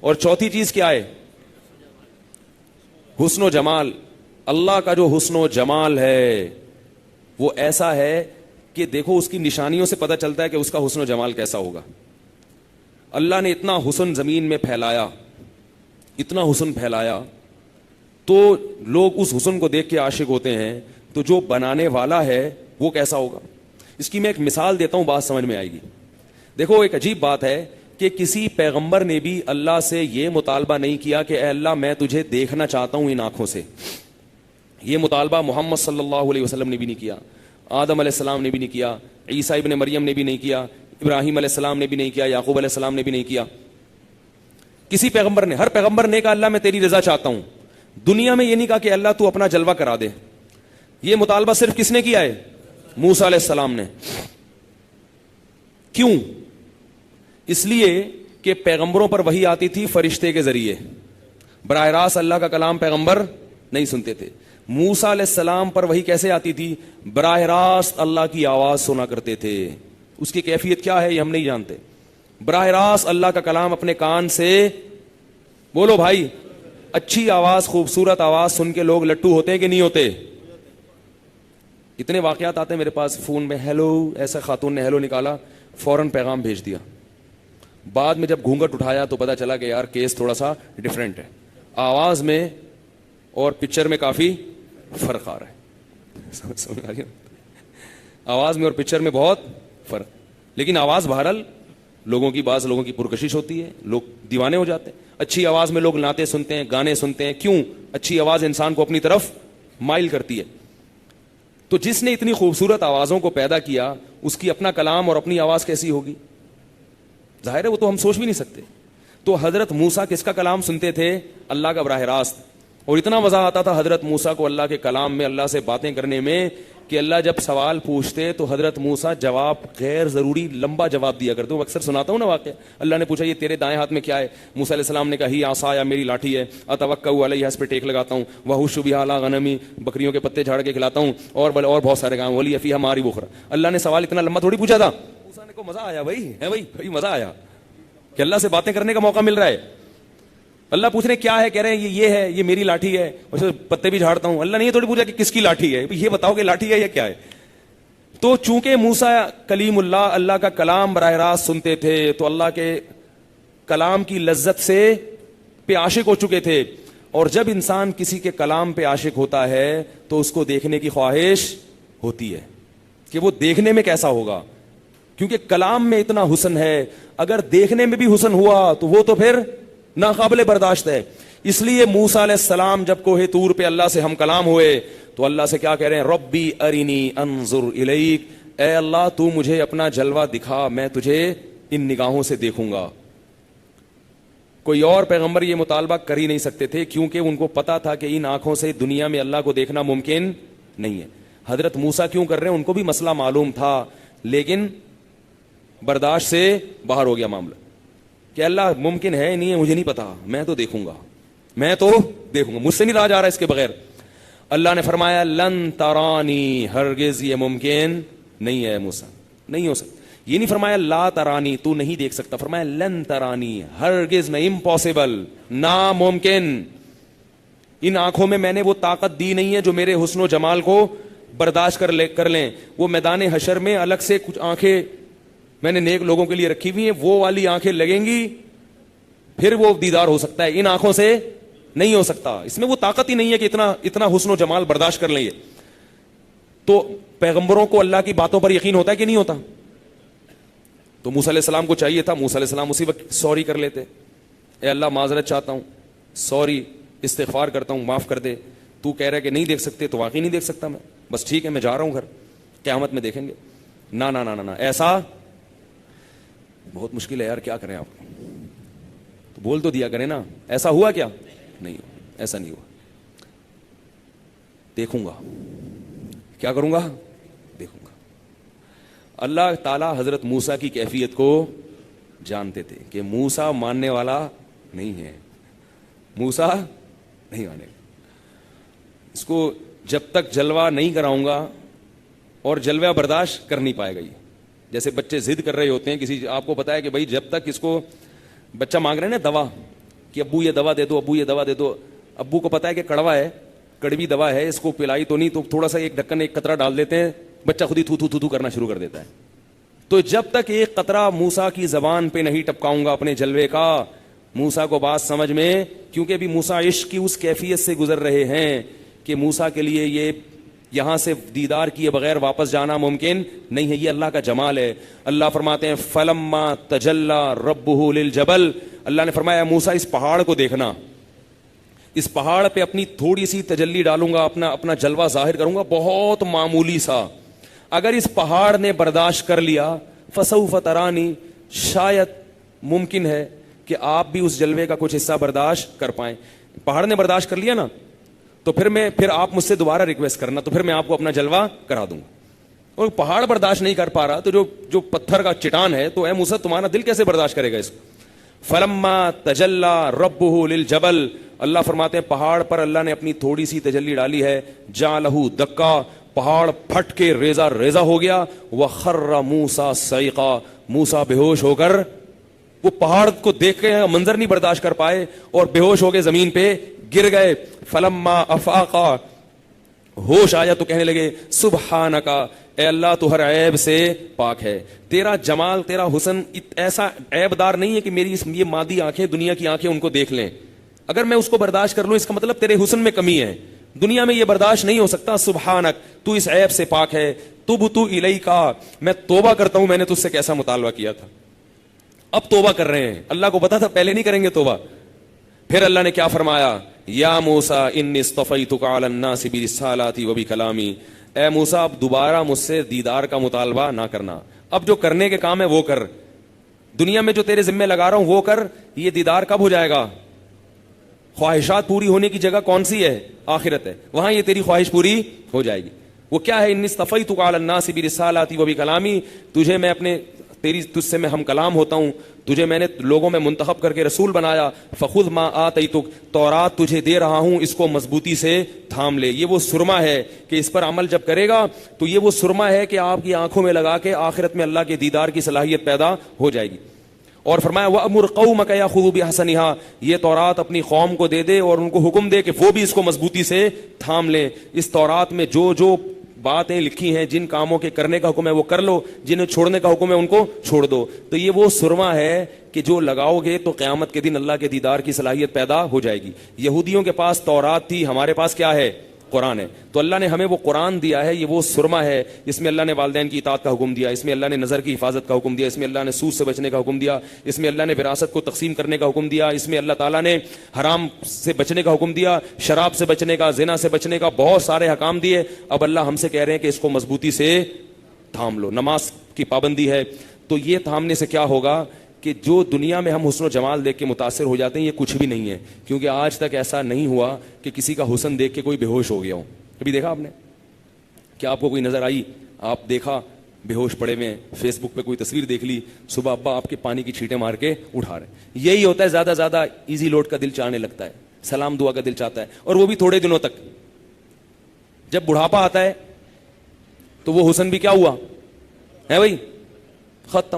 اور چوتھی چیز کیا ہے؟ حسن و جمال. اللہ کا جو حسن و جمال ہے وہ ایسا ہے کہ دیکھو اس کی نشانیوں سے پتہ چلتا ہے کہ اس کا حسن و جمال کیسا ہوگا. اللہ نے اتنا حسن زمین میں پھیلایا, اتنا حسن پھیلایا, تو لوگ اس حسن کو دیکھ کے عاشق ہوتے ہیں. تو جو بنانے والا ہے وہ کیسا ہوگا؟ اس کی میں ایک مثال دیتا ہوں, بات سمجھ میں آئے گی. دیکھو ایک عجیب بات ہے کہ کسی پیغمبر نے بھی اللہ سے یہ مطالبہ نہیں کیا کہ اے اللہ میں تجھے دیکھنا چاہتا ہوں ان آنکھوں سے. یہ مطالبہ محمد صلی اللہ علیہ وسلم نے بھی نہیں کیا, آدم علیہ السلام نے بھی نہیں کیا, عیسیٰ ابن مریم نے بھی نہیں کیا, ابراہیم علیہ السلام نے بھی نہیں کیا, یعقوب علیہ السلام نے بھی نہیں کیا. کسی پیغمبر نے, ہر پیغمبر نے کہا اللہ میں تیری رضا چاہتا ہوں. دنیا میں یہ نہیں کہا کہ اللہ تو اپنا جلوہ کرا دے. یہ مطالبہ صرف کس نے کیا ہے؟ موسیٰ علیہ السلام نے. کیوں؟ اس لیے کہ پیغمبروں پر وحی آتی تھی فرشتے کے ذریعے, براہ راست اللہ کا کلام پیغمبر نہیں سنتے تھے. موسیٰ علیہ السلام پر وحی کیسے آتی تھی؟ براہ راست اللہ کی آواز سنا کرتے تھے. اس کی کیفیت کیا ہے یہ ہم نہیں جانتے. براہ راست اللہ کا کلام اپنے کان سے, بولو بھائی, اچھی آواز, خوبصورت آواز سن کے لوگ لٹو ہوتے ہیں کہ نہیں ہوتے؟ اتنے واقعات آتے ہیں میرے پاس فون میں, ہیلو, ایسا خاتون نے ہیلو نکالا, فوراً پیغام بھیج دیا. بعد میں جب گھونگھٹ اٹھایا تو پتا چلا کہ یار کیس تھوڑا سا ڈفرینٹ ہے, آواز میں اور پکچر میں کافی فرق آ رہا ہے. سمجھ آ رہی ہے؟ آواز میں اور پکچر میں بہت فرق. لیکن آواز بہرحال لوگوں کی, بعض لوگوں کی پرکشش ہوتی ہے, لوگ دیوانے ہو جاتے ہیں. اچھی آواز میں لوگ نعتیں سنتے ہیں, گانے سنتے ہیں. کیوں؟ اچھی آواز انسان کو اپنی طرف مائل کرتی ہے. تو جس نے اتنی خوبصورت آوازوں کو پیدا کیا اس کی اپنا کلام اور اپنی آواز کیسی ہوگی؟ ظاہر ہے وہ تو ہم سوچ بھی نہیں سکتے. تو حضرت موسیٰ کس کا کلام سنتے تھے؟ اللہ کا براہ راست. اور اتنا مزہ آتا تھا حضرت موسیٰ کو اللہ کے کلام میں, اللہ سے باتیں کرنے میں, کہ اللہ جب سوال پوچھتے تو حضرت موسیٰ جواب غیر ضروری لمبا جواب دیا کرتے. وہ اکثر سناتا ہوں نا واقعہ. اللہ نے پوچھا یہ تیرے دائیں ہاتھ میں کیا ہے؟ موسیٰ علیہ السلام نے کہا ہی عصا, میری لاٹھی ہے, اتوکل علیہا, اس پہ ٹیک لگاتا ہوں, وہش بہا علی غنمی, بکریوں کے پتے جھاڑ کے کھلاتا ہوں, اور بہت سارے کام, ولی فیہا مآرب اخری. اللہ نے سوال اتنا لمبا تھوڑی پوچھا تھا. موسیٰ نے کو مزہ آیا بھائی, ہے بھائی مزہ آیا کہ اللہ سے باتیں کرنے کا موقع مل رہا ہے. اللہ پوچھ رہے کیا ہے, کہہ رہے ہیں یہ ہے, یہ میری لاٹھی ہے, اور پتے بھی جھاڑتا ہوں. اللہ نے یہ تھوڑی پوچھا کہ کس کی لاٹھی ہے, یہ بتاؤ کہ لاٹھی ہے یا کیا ہے. تو چونکہ موسیٰ کلیم اللہ, اللہ کا کلام براہ راست سنتے تھے, تو اللہ کے کلام کی لذت سے پہ عاشق ہو چکے تھے. اور جب انسان کسی کے کلام پہ عاشق ہوتا ہے تو اس کو دیکھنے کی خواہش ہوتی ہے کہ وہ دیکھنے میں کیسا ہوگا, کیونکہ کلام میں اتنا حسن ہے. اگر دیکھنے میں بھی حسن ہوا تو وہ تو پھر ناقابل برداشت ہے. اس لیے موسیٰ علیہ السلام جب کوہ طور پہ اللہ سے ہم کلام ہوئے تو اللہ سے کیا کہہ رہے ہیں؟ ربی ارینی انظر الیک, اے اللہ تو مجھے اپنا جلوہ دکھا, میں تجھے ان نگاہوں سے دیکھوں گا. کوئی اور پیغمبر یہ مطالبہ کر ہی نہیں سکتے تھے, کیونکہ ان کو پتا تھا کہ ان آنکھوں سے دنیا میں اللہ کو دیکھنا ممکن نہیں ہے. حضرت موسیٰ کیوں کر رہے ہیں؟ ان کو بھی مسئلہ معلوم تھا, لیکن برداشت سے باہر ہو گیا معاملہ کہ اللہ ممکن ہے نہیں ہے مجھے نہیں پتا, میں تو دیکھوں گا, مجھ سے نہیں رہا جا رہا اس کے بغیر. اللہ نے فرمایا لن ترانی, ہرگز یہ ممکن نہیں ہے موسیٰ, نہیں ہو سکتا. یہ نہیں فرمایا لا ترانی, تو نہیں دیکھ سکتا, فرمایا لن ترانی, ہرگز نہیں, امپاسبل, ناممکن. ان آنکھوں میں نے وہ طاقت دی نہیں ہے جو میرے حسن و جمال کو برداشت کر لیں. وہ میدان حشر میں الگ سے کچھ آنکھیں میں نے نیک لوگوں کے لیے رکھی ہوئی ہیں, وہ والی آنکھیں لگیں گی پھر وہ دیدار ہو سکتا ہے, ان آنکھوں سے نہیں ہو سکتا. اس میں وہ طاقت ہی نہیں ہے کہ اتنا حسن و جمال برداشت کر لیں. یہ تو پیغمبروں کو اللہ کی باتوں پر یقین ہوتا ہے کہ نہیں ہوتا؟ تو موسیٰ علیہ السلام کو چاہیے تھا, موسیٰ علیہ السلام اسی وقت سوری کر لیتے, اے اللہ معذرت چاہتا ہوں, سوری, استغفار کرتا ہوں, معاف کر دے. تو کہہ رہا ہے کہ نہیں دیکھ سکتے تو واقعی نہیں دیکھ سکتا میں, بس ٹھیک ہے میں جا رہا ہوں گھر, قیامت میں دیکھیں گے. نا نا نا نا, ایسا بہت مشکل ہے یار, کیا کریں آپ, تو بول تو دیا کریں نا. ایسا ہوا کیا؟ نہیں, ایسا نہیں ہوا. دیکھوں گا, کیا کروں گا؟ دیکھوں گا. اللہ تعالیٰ حضرت موسیٰ کی کیفیت کو جانتے تھے کہ موسیٰ ماننے والا نہیں ہے, موسیٰ نہیں مانے. اس کو جب تک جلوہ نہیں کراؤں گا, اور جلوہ برداشت کر نہیں پائے گا. یہ جیسے بچے ضد کر رہے ہوتے ہیں کسی, آپ کو پتا ہے کہ بھائی جب تک اس کو بچہ مانگ رہے ہیں نا دوا, کہ ابو یہ دوا دے دو, ابو یہ دوا دے دو. ابو کو پتا ہے کہ کڑوا ہے, کڑوی دوا ہے, اس کو پلائی تو نہیں, تو تھوڑا سا ایک ڈھکن ایک قطرہ ڈال دیتے ہیں, بچہ خود ہی تھو تھو تھو تھو کرنا شروع کر دیتا ہے. تو جب تک ایک قطرہ موسیٰ کی زبان پہ نہیں ٹپکاؤں گا اپنے جلوے کا, موسیٰ کو بات سمجھ میں, کیونکہ ابھی موسیٰ عشق کی اس کیفیت سے گزر رہے ہیں کہ موسیٰ کے لیے یہ یہاں سے دیدار کیے بغیر واپس جانا ممکن نہیں ہے. یہ اللہ کا جمال ہے. اللہ فرماتے ہیں فلما تجلی ربہ للجبل, اللہ نے فرمایا موسیٰ اس پہاڑ کو دیکھنا, اس پہاڑ پہ اپنی تھوڑی سی تجلی ڈالوں گا, اپنا جلوہ ظاہر کروں گا, بہت معمولی سا. اگر اس پہاڑ نے برداشت کر لیا فسوف ترانی, شاید ممکن ہے کہ آپ بھی اس جلوے کا کچھ حصہ برداشت کر پائیں. پہاڑ نے برداشت کر لیا نا, تو پھر آپ مجھ سے دوبارہ ریکویسٹ کرنا, تو پھر میں آپ کو اپنا جلوہ کرا دوں گا. اور پہاڑ برداشت نہیں کر پا رہا تو جو پتھر کا چٹان ہے, تو اے موسیٰ تمہارا دل کیسے برداشت کرے گا اس کو. فلما تجلی ربہ للجبل, اللہ فرماتے ہیں پہاڑ پر اللہ نے اپنی تھوڑی سی تجلی ڈالی ہے, جعلہ دکا, پہاڑ پھٹ کے ریزہ ریزہ ہو گیا. وخر موسیٰ صعقا, موسیٰ بے ہوش ہو کر, وہ پہاڑ کو دیکھ کے منظر نہیں برداشت کر پائے اور بے ہوش ہو کے زمین پہ گر گئے. فلما افاقا, ہوش آیا تو کہنے لگے سبحانکا, اے اللہ تو ہر عیب سے پاک ہے, تیرا جمال تیرا حسن ایسا عیب دار نہیں ہے کہ میری یہ مادی آنکھیں, دنیا کی آنکھیں ان کو دیکھ لیں. اگر میں اس کو برداشت کر لوں اس کا مطلب تیرے حسن میں کمی ہے, دنیا میں یہ برداشت نہیں ہو سکتا. سبحانک, تو اس عیب سے پاک ہے. تبت الیکا, میں توبہ کرتا ہوں, میں نے تجھ سے کیسا مطالبہ کیا تھا, اب توبہ کر رہے ہیں. اللہ کو پتا تھا پہلے نہیں کریں گے توبہ. پھر اللہ نے کیا فرمایا, یا موسیٰ انی اصطفیتک علی الناس برسالاتی وبکلامی, اے موسیٰ اب دوبارہ مجھ سے دیدار کا مطالبہ نہ کرنا, اب جو کرنے کے کام ہے وہ کر, دنیا میں جو تیرے ذمہ لگا رہا ہوں وہ کر. یہ دیدار کب ہو جائے گا؟ خواہشات پوری ہونے کی جگہ کون سی ہے؟ آخرت ہے, وہاں یہ تیری خواہش پوری ہو جائے گی. وہ کیا ہے؟ انی اصطفیتک علی الناس برسالاتی وبکلامی, تجھے میں اپنے تجھ سے میں ہم کلام ہوتا ہوں, تجھے میں نے لوگوں میں منتخب کر کے رسول بنایا. فخذ ما آتیتک, تورات تجھے دے رہا ہوں, اس کو مضبوطی سے تھام لے. یہ وہ سرما ہے کہ اس پر عمل جب کرے گا تو یہ وہ سرما ہے کہ آپ کی آنکھوں میں لگا کے آخرت میں اللہ کے دیدار کی صلاحیت پیدا ہو جائے گی. اور فرمایا وَأْمُرْ قَوْمَكَ يَأْخُذُوا بِأَحْسَنِهَا, یہ تورات اپنی قوم کو دے دے اور ان کو حکم دے کہ وہ بھی اس کو مضبوطی سے تھام لیں. اس تورات میں جو باتیں لکھی ہیں, جن کاموں کے کرنے کا حکم ہے وہ کر لو, جنہیں چھوڑنے کا حکم ہے ان کو چھوڑ دو. تو یہ وہ سرما ہے کہ جو لگاؤ گے تو قیامت کے دن اللہ کے دیدار کی صلاحیت پیدا ہو جائے گی. یہودیوں کے پاس تورات تھی, ہمارے پاس کیا ہے؟ قرآن ہے. تو اللہ نے ہمیں وہ قرآن دیا ہے, یہ وہ سرما ہے. اس میں اللہ نے والدین کی اطاعت کا حکم دیا, اس میں اللہ نے نظر کی حفاظت کا حکم دیا, اس میں اللہ نے سود سے بچنے کا حکم دیا, اس میں اللہ نے وراثت کو تقسیم کرنے کا حکم دیا, اس میں اللہ تعالیٰ نے حرام سے بچنے کا حکم دیا, شراب سے بچنے کا, زنا سے بچنے کا, بہت سارے حکام دیے. اب اللہ ہم سے کہہ رہے ہیں کہ اس کو مضبوطی سے تھام لو. نماز کی پابندی ہے, تو یہ تھامنے سے کیا ہوگا کہ جو دنیا میں ہم حسن و جمال دیکھ کے متاثر ہو جاتے ہیں یہ کچھ بھی نہیں ہے. کیونکہ آج تک ایسا نہیں ہوا کہ کسی کا حسن دیکھ کے کوئی بے ہوش ہو گیا ہو. کبھی دیکھا آپ نے؟ کیا آپ کو کوئی نظر آئی, آپ دیکھا بے ہوش پڑے ہوئے, فیس بک پہ کوئی تصویر دیکھ لی, صبح ابا آپ کے پانی کی چھینٹیں مار کے اٹھا رہے ہیں. یہی ہوتا ہے, زیادہ زیادہ ایزی لوڈ کا دل چاہنے لگتا ہے, سلام دعا کا دل چاہتا ہے, اور وہ بھی تھوڑے دنوں تک. جب بڑھاپا آتا ہے تو وہ حسن بھی کیا ہوا ہے بھائی, ختم.